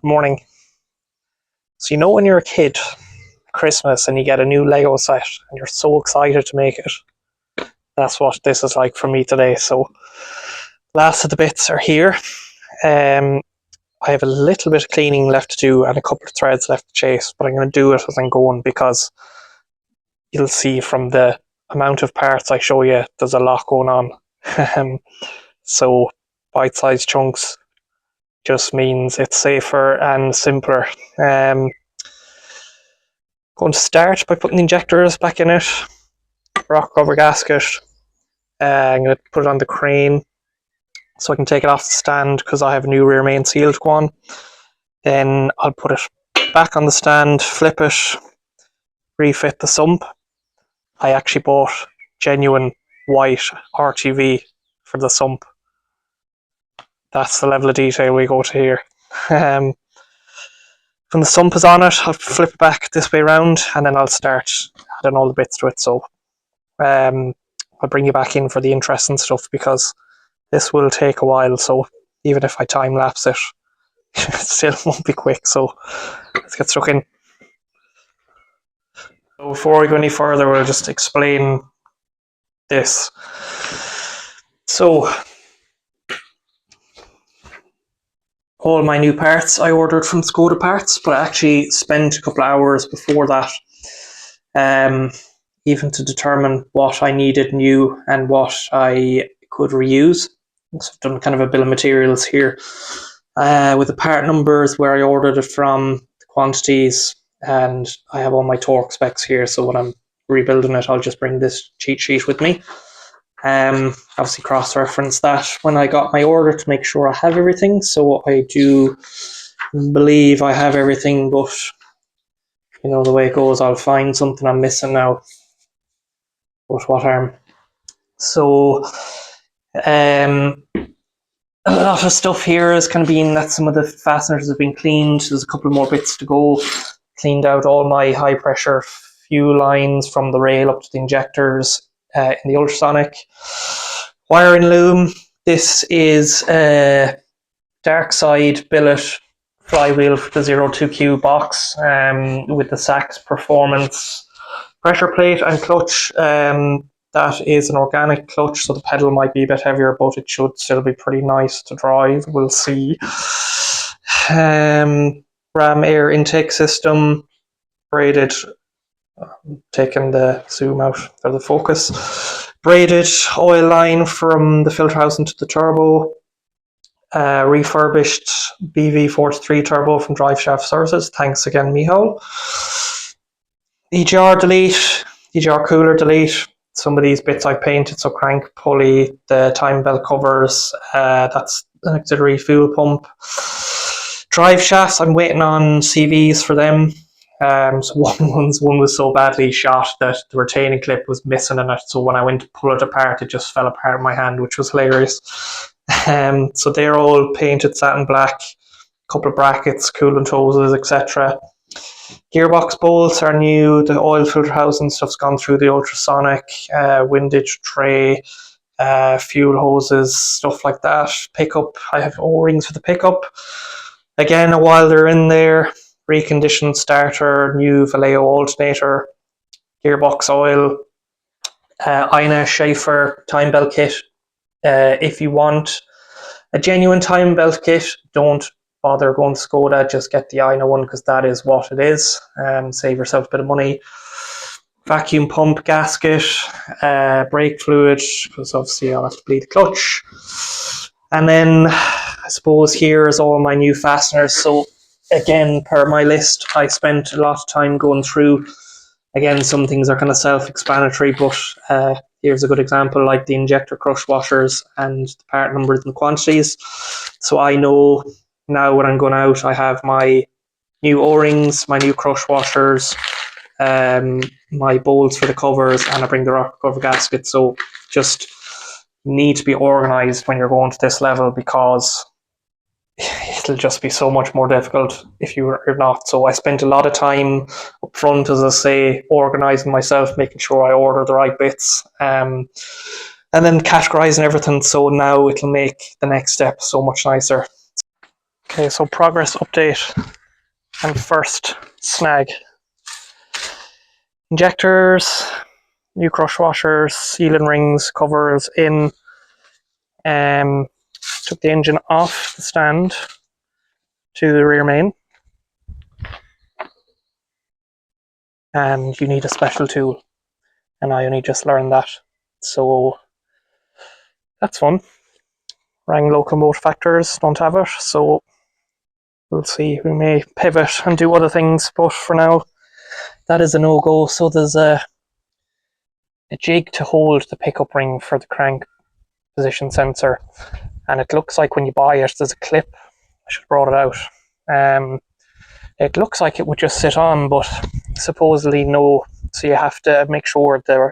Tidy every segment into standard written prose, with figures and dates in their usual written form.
Good morning. So when you're a kid, Christmas, and you get a new Lego set, and you're so excited to make it. That's what this is like for me today. So, last of the bits are here. Um, I have a little bit of cleaning left to do and a couple of threads left to chase, but I'm going to do it as I'm going because you'll see from the amount of parts I show you, there's a lot going on. So, bite-sized chunks just means it's safer and simpler. Going to start by putting the injectors back in it. Rock cover gasket. I'm going to put it on the crane so I can take it off the stand because I have a new rear main seal to go on. Then I'll put it back on the stand, flip it, refit the sump. I actually bought genuine white RTV for the sump. That's the level of detail we go to here. When the sump is on it, I'll flip it back this way around and then I'll start adding all the bits to it. So I'll bring you back in for the interesting stuff because this will take a while. So even if I time lapse it, it still won't be quick. So let's get stuck in. So before we go any further, we'll just explain this. So all my new parts I ordered from Skoda Parts, but I actually spent a couple of hours before that even to determine what I needed new and what I could reuse. So I've done kind of a bill of materials here with the part numbers, where I ordered it from, the quantities, and I have all my torque specs here. So when I'm rebuilding it, I'll just bring this cheat sheet with me. Obviously cross-reference that when I got my order to make sure I have everything. So I do believe I have everything, but the way it goes, I'll find something I'm missing now. But what harm? So a lot of stuff here is kind of being that some of the fasteners have been cleaned. There's a couple more bits to go. Cleaned out all my high pressure fuel lines from the rail up to the injectors in the ultrasonic. Wiring loom. This is a dark side billet flywheel for the 02Q box with the Sachs Performance pressure plate and clutch. That is an organic clutch, so the pedal might be a bit heavier, but it should still be pretty nice to drive. We'll see. Ram air intake system, braided. Taking the zoom out for the focus. Braided oil line from the filter housing to the turbo. Refurbished BV43 turbo from Drive Shaft Services. Thanks again, Michal. EGR delete, EGR cooler delete. Some of these bits I painted, so crank pulley, the time belt covers, that's an auxiliary fuel pump. Drive shafts, I'm waiting on CVs for them. So one was so badly shot that the retaining clip was missing in it, so when I went to pull it apart, it just fell apart in my hand, which was hilarious. So they're all painted satin black, a couple of brackets, coolant hoses, etc. Gearbox bolts are new, the oil filter housing stuff's gone through the ultrasonic, windage tray, fuel hoses, stuff like that. Pickup, I have O-rings for the pickup. Again, while they're in there, reconditioned starter, new Vallejo alternator, gearbox oil, Ina Schaefer time belt kit. If you want a genuine time belt kit, don't bother going to Skoda, just get the Ina one because that is what it is. Save yourself a bit of money. Vacuum pump gasket, brake fluid, because obviously I'll have to bleed the clutch. And then I suppose here is all my new fasteners. So again, per my list, I spent a lot of time going through. Again, some things are kind of self-explanatory, but here's a good example, like the injector crush washers and the part numbers and quantities. So I know now when I'm going out, I have my new O-rings, my new crush washers, my bolts for the covers, and I bring the rocker cover gasket. So just need to be organized when you're going to this level because it'll just be so much more difficult if you're not. So I spent a lot of time up front, as I say, organizing myself, making sure I order the right bits, and then categorizing everything. So now it'll make the next step so much nicer. Okay, so progress update and first snag. Injectors, new crush washers, sealing rings, covers in. Took the engine off the stand to the rear main. And you need a special tool. And I only just learned that. So that's fun. Rang local motor factors, don't have it. So we'll see. We may pivot and do other things. But for now, that is a no-go. So there's a jig to hold the pickup ring for the crank position sensor. And it looks like when you buy it, there's a clip. I should have brought it out. It looks like it would just sit on, but supposedly no. So you have to make sure the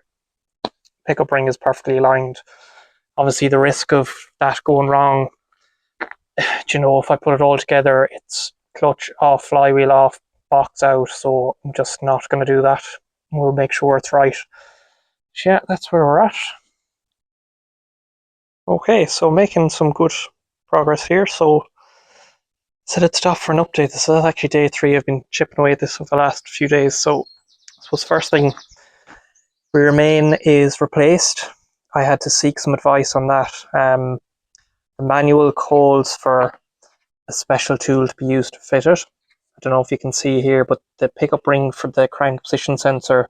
pickup ring is perfectly aligned. Obviously, the risk of that going wrong, if I put it all together, it's clutch off, flywheel off, box out. So I'm just not going to do that. We'll make sure it's right. So yeah, that's where we're at. Okay, so making some good progress here. So said it's stop for an update. This is actually day 3. I've been chipping away at this over the last few days. So I suppose first thing, rear main is replaced. I had to seek some advice on that. The manual calls for a special tool to be used to fit it. I don't know if you can see here, but the pickup ring for the crank position sensor,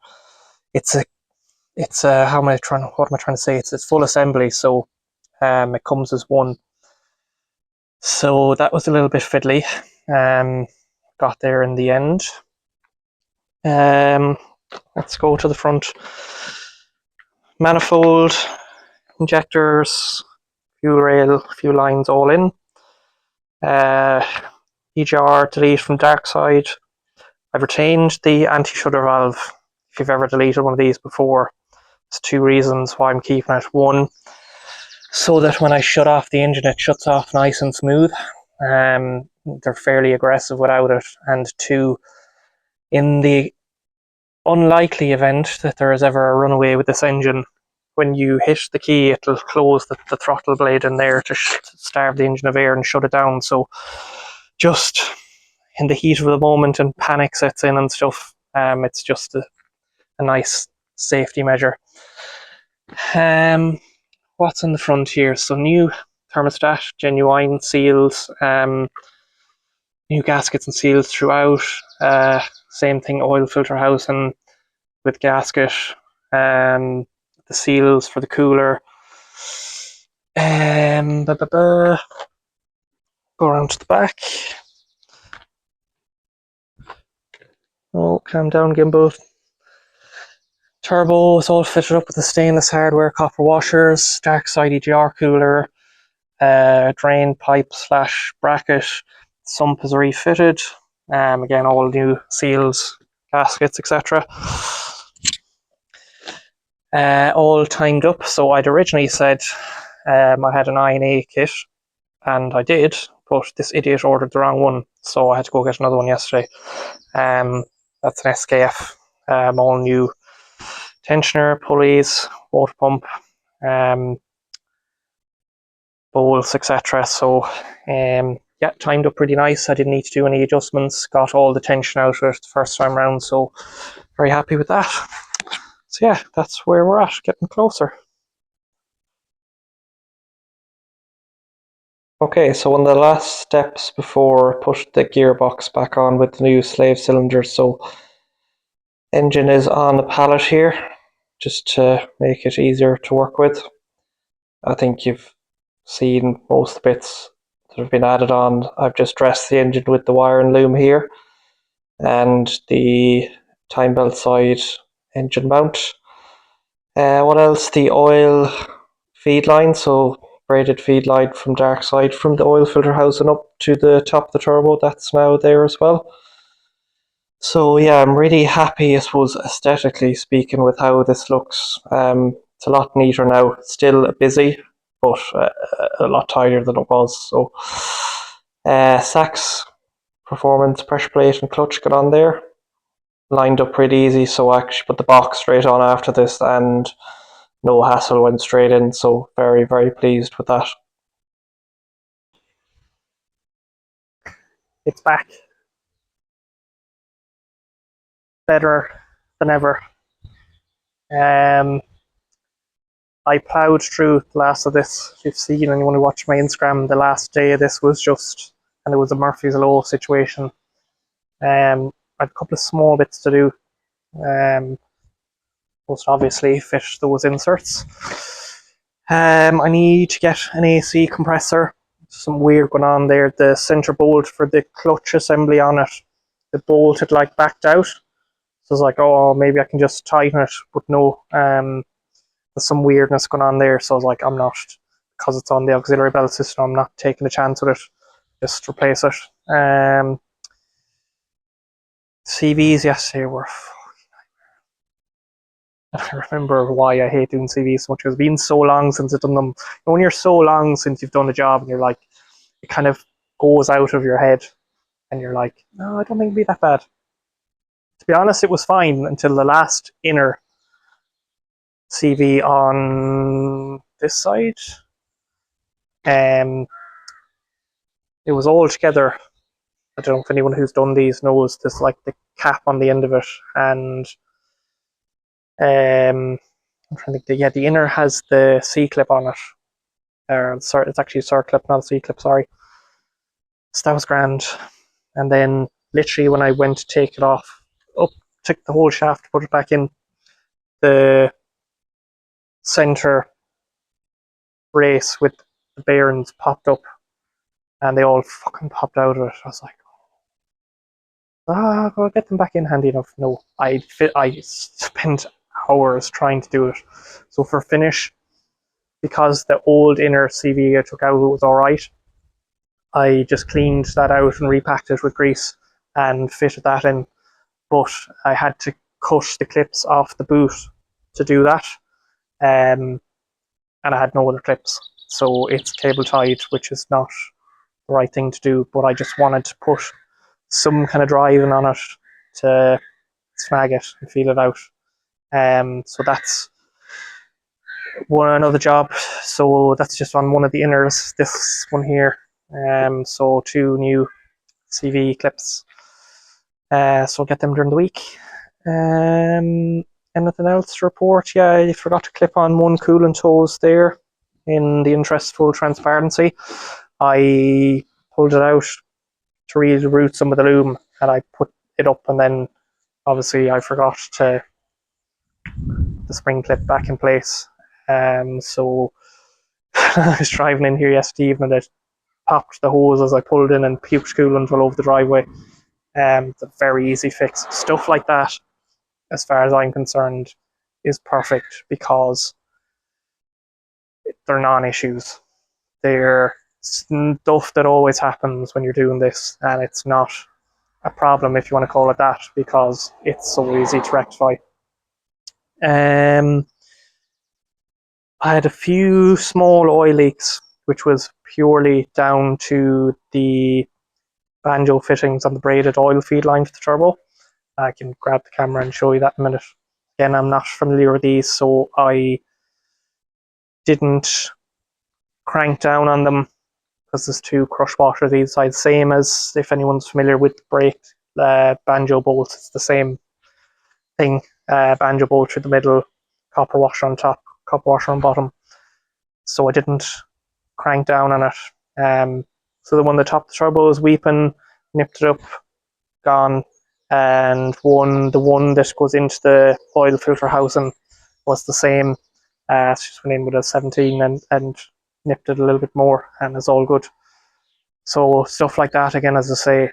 it's a what am I trying to say? It's full assembly, so it comes as one. So that was a little bit fiddly. Got there in the end. Let's go to the front. Manifold, injectors, fuel rail, fuel lines all in. EGR delete from dark side. I've retained the anti-shudder valve. If you've ever deleted one of these before, there's 2 reasons why I'm keeping it. 1, so that when I shut off the engine, it shuts off nice and smooth. They're fairly aggressive without it. And 2, in the unlikely event that there is ever a runaway with this engine, when you hit the key, it'll close the throttle blade in there to starve the engine of air and shut it down. So just in the heat of the moment and panic sets in and stuff, it's just a nice safety measure. What's in the front here? So new thermostat, genuine seals, new gaskets and seals throughout. Same thing, oil filter housing with gasket. The seals for the cooler. Go around to the back. Oh, calm down, gimbal. Turbo is all fitted up with the stainless hardware copper washers, dark side EGR cooler, drain pipe / bracket, sump is refitted. Again, all new seals, gaskets, etc. All timed up. So I'd originally said I had an INA kit, and I did, but this idiot ordered the wrong one, so I had to go get another one yesterday. That's an SKF, all new tensioner, pulleys, water pump, bowls, etc. So yeah, timed up pretty nice. I didn't need to do any adjustments, got all the tension out of it the first time round, so very happy with that. So yeah, that's where we're at, getting closer. Okay, so one of the last steps before I put the gearbox back on with the new slave cylinder. So engine is on the pallet here, just to make it easier to work with. I think you've seen most of the bits that have been added on. I've just dressed the engine with the wire and loom here, and the time belt side engine mount. What else? The oil feed line, so braided feed line from dark side from the oil filter housing up to the top of the turbo. That's now there as well. So yeah, I'm really happy, I suppose, aesthetically speaking, with how this looks. It's a lot neater now. Still busy, but a lot tidier than it was. So Sachs performance pressure plate and clutch got on there, lined up pretty easy. So I actually put the box straight on after this, and no hassle, went straight in. So very, very pleased with that. it's back, better than ever. Um, I ploughed through the last of this. If you've seen anyone who watched my Instagram, the last day of this was just, and it was a Murphy's Law situation. I had a couple of small bits to do. Most obviously, fit those inserts. I need to get an AC compressor. Some weird going on there. The center bolt for the clutch assembly on it, the bolt had like backed out. So I was like, oh, maybe I can just tighten it, but no. There's some weirdness going on there. So I was like, I'm not, because it's on the auxiliary belt system, I'm not taking a chance with it. Just replace it. CVs yesterday were. I remember why I hate doing CVs so much. It's been so long since I've done them. And when you're so long since you've done a job, and you're like, it kind of goes out of your head, and you're like, no, I don't think it'd be that bad. To be honest, it was fine until the last inner CV on this side. It was all together. I don't know if anyone who's done these knows there's like the cap on the end of it, and I'm trying to think. The inner has the C clip on it. It's actually a circlip, not a C clip. Sorry. So that was grand. And then literally when I went to take it off, took the whole shaft, put it back in, the center brace with the bearings popped up, and they all fucking popped out of it. I was like, I'll get them back in handy enough. No, I spent hours trying to do it. So for finish, because the old inner CV I took out was alright, I just cleaned that out and repacked it with grease and fitted that in. But I had to cut the clips off the boot to do that. And I had no other clips. So it's cable tied, which is not the right thing to do. But I just wanted to put some kind of driving on it to snag it and feel it out. So that's another job. So that's just on one of the inners, this one here. So 2 new CV clips. So I'll get them during the week. Anything else to report? Yeah, I forgot to clip on one coolant hose there. In the interest of full transparency, I pulled it out to reroute some of the loom, and I put it up, and then obviously I forgot to the spring clip back in place. So I was driving in here yesterday evening, and it popped the hose as I pulled in and puked coolant all over the driveway. It's a very easy fix. Stuff like that, as far as I'm concerned, is perfect because they're non-issues. They're stuff that always happens when you're doing this, and it's not a problem, if you want to call it that, because it's so easy to rectify. I had a few small oil leaks, which was purely down to the banjo fittings on the braided oil feed line for the turbo. I can grab the camera and show you that in a minute. Again, I'm not familiar with these, so I didn't crank down on them because there's 2 crush washers either side. Same as if anyone's familiar with brake banjo bolts, it's the same thing. Banjo bolt through the middle, copper washer on top, copper washer on bottom. So I didn't crank down on it. So the one that topped the turbo was weeping, nipped it up, gone. And the one that goes into the oil filter housing was the same. She just went in with a 17 and nipped it a little bit more, and it's all good. So stuff like that, again, as I say,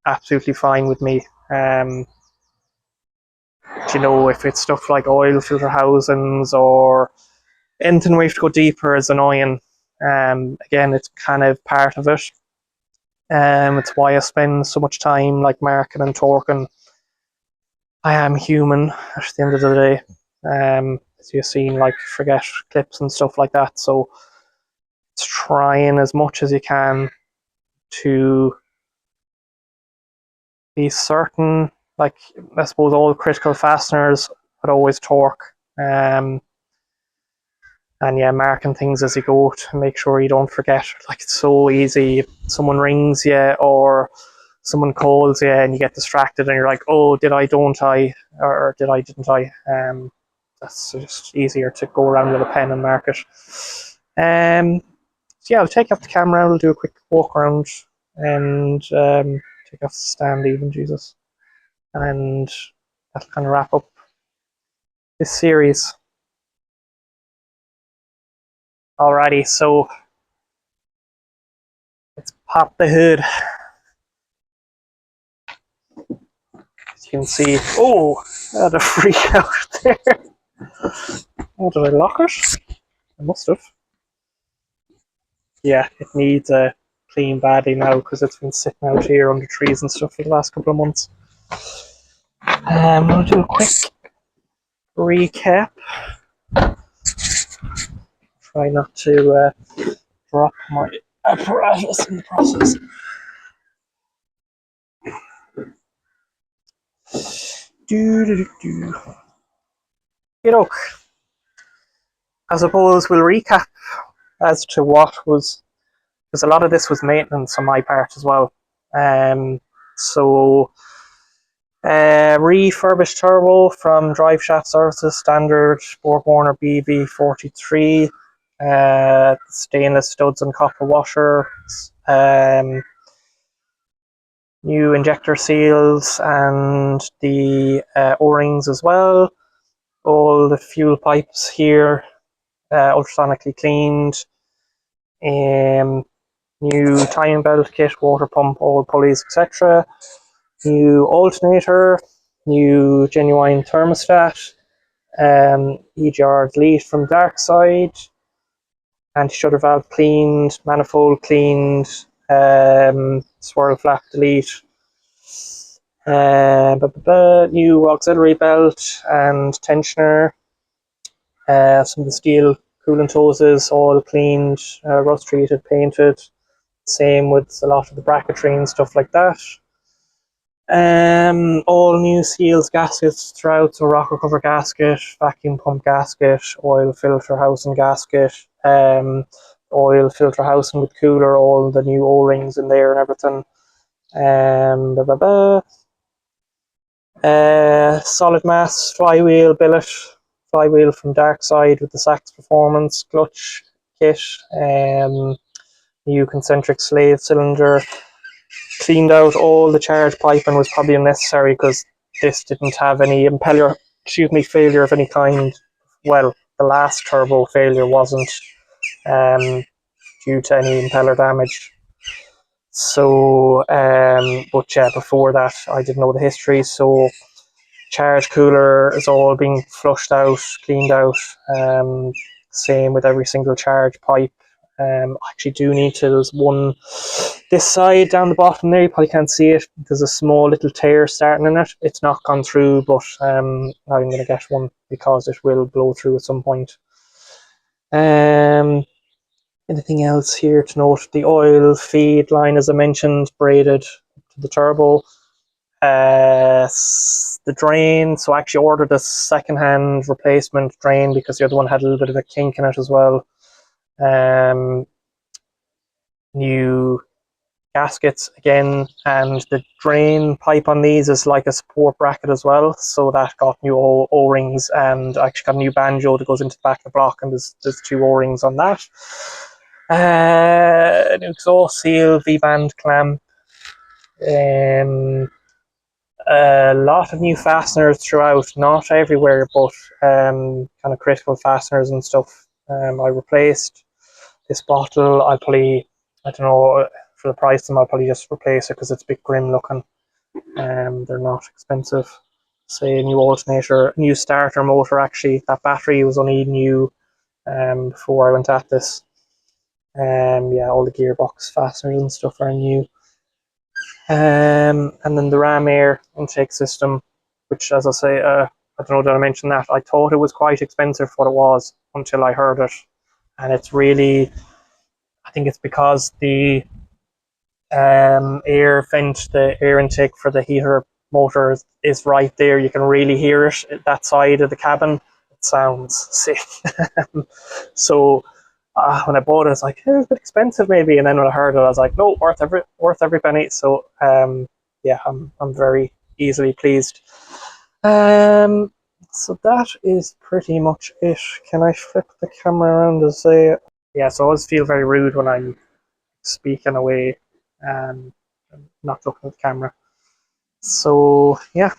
absolutely fine with me. If it's stuff like oil filter housings or anything we have to go deeper is annoying. Again, it's kind of part of it. It's why I spend so much time like marking and torquing. I am human at the end of the day. As you've seen, like forget clips and stuff like that. So it's trying as much as you can to be certain. Like I suppose all critical fasteners would always torque. And yeah, marking things as you go to make sure you don't forget. Like, it's so easy. If someone rings you or someone calls you and you get distracted and you're like, oh, did I, don't I? Or did I, didn't I? That's just easier to go around with a pen and mark it. So yeah, I'll take off the camera, we'll do a quick walk around and take off the stand even, Jesus. And that'll kind of wrap up this series. Alrighty, so let's pop the hood. As you can see, oh, I had a freak out there. Oh, did I lock it? I must have. Yeah, it needs a clean badly now because it's been sitting out here under trees and stuff for the last couple of months. We'll do a quick recap. Try not to drop my apparatus in the process. Look, I suppose we'll recap as to what was, because a lot of this was maintenance on my part as well. So refurbished turbo from Drive Shaft Services, standard BorgWarner BV43, stainless studs and copper washer, new injector seals and the O-rings as well. All the fuel pipes here ultrasonically cleaned. New timing belt kit, water pump, all pulleys, etc. New alternator, new genuine thermostat, EGR delete from dark side, anti-shudder valve cleaned, manifold cleaned, swirl flap delete, new auxiliary belt and tensioner, some of the steel coolant hoses all cleaned, rust treated, painted. Same with a lot of the bracketry and stuff like that. All new seals, gaskets throughout, so rocker cover gasket, vacuum pump gasket, oil filter housing gasket, oil filter housing with cooler, all the new O-rings in there and everything. Solid mass flywheel billet, flywheel from dark side with the Sachs Performance clutch kit, new concentric slave cylinder. Cleaned out all the charge piping was probably unnecessary because this didn't have any failure of any kind. Well, the last turbo failure wasn't due to any impeller damage. So, but yeah, before that, I didn't know the history. So, charge cooler is all being flushed out, cleaned out. Same with every single charge pipe. I actually do need to, there's one this side down the bottom there, you probably can't see it, there's a small little tear starting in it. It's not gone through, but I'm going to get one because it will blow through at some point. Anything else here to note? The oil feed line, as I mentioned, braided to the turbo. The drain, so I actually ordered a second-hand replacement drain because the other one had a little bit of a kink in it as well. New gaskets again, and the drain pipe on these is like a support bracket as well, so that got new O-rings, and I actually got a new banjo that goes into the back of the block, and there's two O-rings on that. New exhaust seal, V-band clamp, a lot of new fasteners throughout, not everywhere, but kind of critical fasteners and stuff. I replaced this bottle. I don't know, for the price of them, I'll probably just replace it because it's a bit grim looking. They're not expensive. Say a new alternator, new starter motor. Actually, that battery was only new before I went at this. Yeah, all the gearbox fasteners and stuff are new. And then the ram air intake system, which, as I say, I don't know that I mentioned that. I thought it was quite expensive for what it was until I heard it, and it's really, I think it's because the air vent, the air intake for the heater motor is right there. You can really hear it at that side of the cabin. it sounds sick. So when I bought it, I was like, it's a bit expensive maybe, and then when I heard it, I was like, no, worth every penny. So yeah, I'm very easily pleased. Um, so that is pretty much it. Can I flip the camera around to say? Yeah, so I always feel very rude when I'm speaking away and not looking at the camera. So yeah,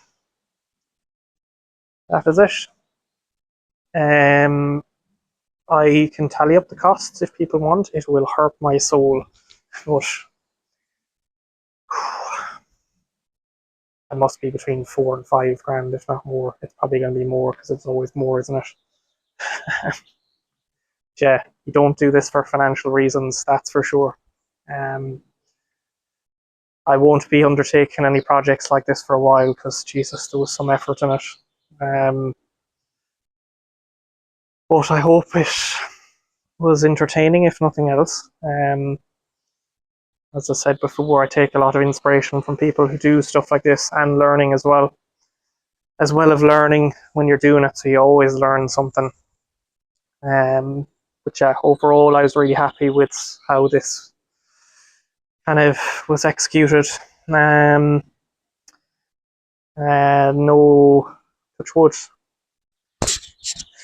that is it. I can tally up the costs if people want. It will hurt my soul, but it must be between 4 and 5 grand, if not more. It's probably going to be more because it's always more, isn't it? Yeah, you don't do this for financial reasons, that's for sure. Um, I won't be undertaking any projects like this for a while because Jesus, there was some effort in it. Um, but I hope it was entertaining, if nothing else. As I said before, I take a lot of inspiration from people who do stuff like this and learning as well. As well as learning when you're doing it, so you always learn something. But yeah, overall, I was really happy with how this kind of was executed. No, touch wood,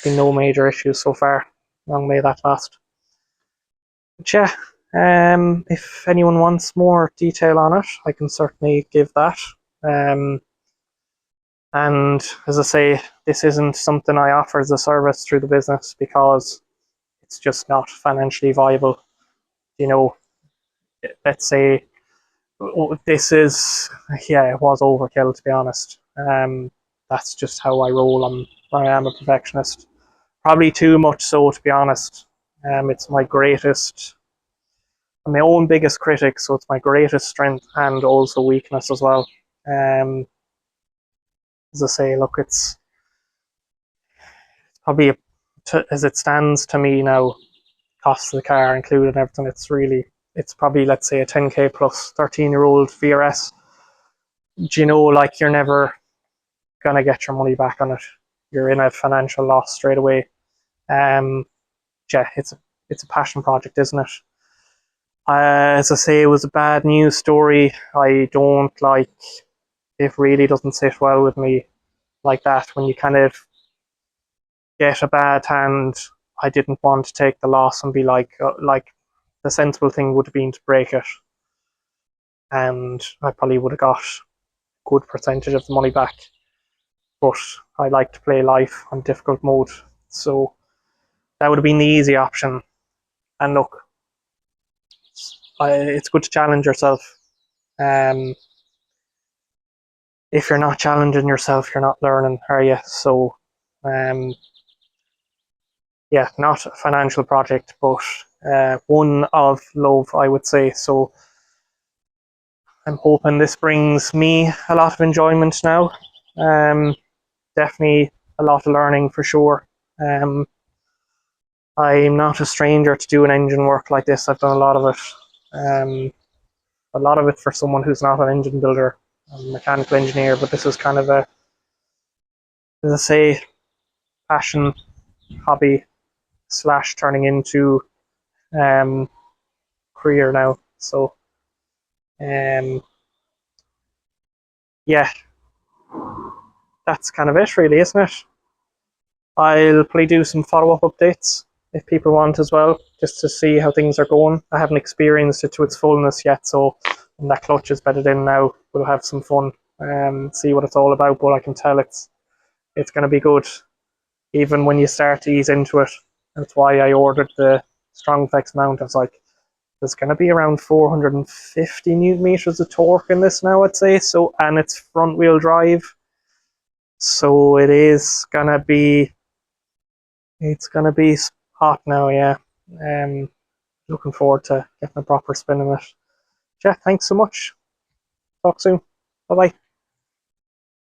been no major issues so far. Long may that last. But yeah, if anyone wants more detail on it, I can certainly give that. Um, and as I say, this isn't something I offer as a service through the business because it's just not financially viable. You know, let's say this is, yeah, it was overkill to be honest. That's just how I roll. I am a perfectionist. Probably too much so, to be honest. It's my greatest, my own biggest critic, so it's my greatest strength and also weakness as well. Um, as I say, look, it's probably as it stands to me now, cost of the car included and everything. It's probably, let's say, a 10k plus 13-year-old VRS. Do you know, like, you're never gonna get your money back on it. You're in a financial loss straight away. Um, yeah, it's a passion project, isn't it? As I say, it was a bad news story. I don't like. It really doesn't sit well with me like that when you kind of get a bad hand. I didn't want to take the loss and be like the sensible thing would have been to break it, and I probably would have got a good percentage of the money back. But I like to play life on difficult mode, so that would have been the easy option. And look, it's good to challenge yourself. Um, if you're not challenging yourself, you're not learning, are you? So, um, yeah, not a financial project, but one of love, I would say. So, I'm hoping this brings me a lot of enjoyment now. Um, Definitely a lot of learning for sure. Um, I'm not a stranger to doing engine work like this. I've done a lot of it. A lot of it for someone who's not an engine builder, a mechanical engineer, but this is kind of a, as I say, passion, hobby slash turning into um, career now. So, um, yeah, that's kind of it, really, isn't it? I'll probably do some follow up updates if people want as well, just to see how things are going. I haven't experienced it to its fullness yet, so when that clutch is bedded in now, we'll have some fun, see what it's all about. But I can tell it's going to be good, even when you start to ease into it. That's why I ordered the Strong Flex mount. I was like, there's going to be around 450 newton meters of torque in this now, I'd say. So, and it's front wheel drive, so it's gonna be hot now. Yeah, looking forward to getting a proper spin in it. Yeah, thanks so much. Talk soon. Bye bye.